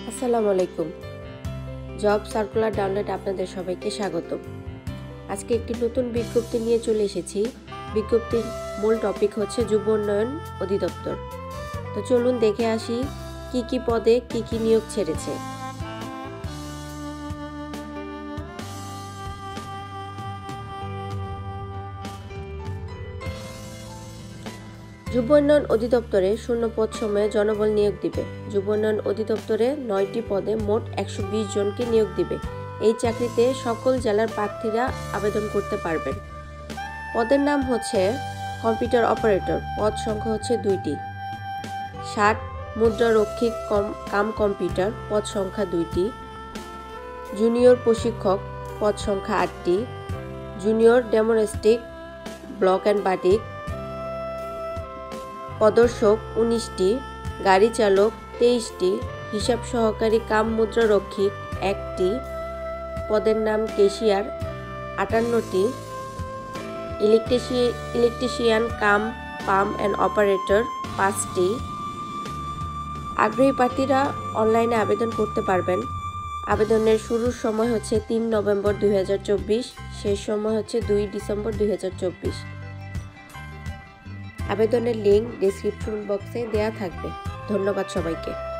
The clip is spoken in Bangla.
আসসালামু আলাইকুম। জব সার্কুলার ডাউনলোড আপনাদের সবাইকে স্বাগত। আজকে একটি নতুন বিজ্ঞপ্তি নিয়ে চলে এসেছি। বিজ্ঞপ্তির মূল টপিক হচ্ছে যুব উন্নয়ন অধিদপ্তর। তো চলুন দেখে আসি কি কি পদে কি কি নিয়োগ ছেড়েছে। যুব উন্নয়ন অধিদপ্তরে শূন্য পদ সময়ে জনবল নিয়োগ দিবে। যুব উন্নয়ন অধিদপ্তরে 9টি পদে মোট 120 জনকে নিয়োগ দিবে। এই চাকরিতে সকল জেলার প্রার্থীরা আবেদন করতে পারবেন। পদের নাম হচ্ছে কম্পিউটার অপারেটর, পদ সংখ্যা হচ্ছে 2টি। 60 মুদ্রারক্ষিক কাম কম্পিউটার, পদ সংখ্যা 2টি। জুনিয়র প্রশিক্ষক, পদ সংখ্যা 8টি। জুনিয়র ডেমোনস্টিক ব্লক অ্যান্ড বাটিক, প্রদর্শক 19টি। গাড়ি চালক 23টি। হিসাব সহকারী কাম মুদ্রারক্ষিক 1টি। পদের নাম কেশিয়ার 58টি। Electrician cum pump and operator 5টি। আগ্রহী প্রার্থীরা অনলাইনে আবেদন করতে পারবেন। আবেদনের শুরুর সময় হচ্ছে 3 নভেম্বর 2024, শেষ সময় হচ্ছে 2 ডিসেম্বর 2024। আবেদনের লিঙ্ক ডেসক্রিপশন বক্সে দেওয়া থাকবে। ধন্যবাদ সবাইকে।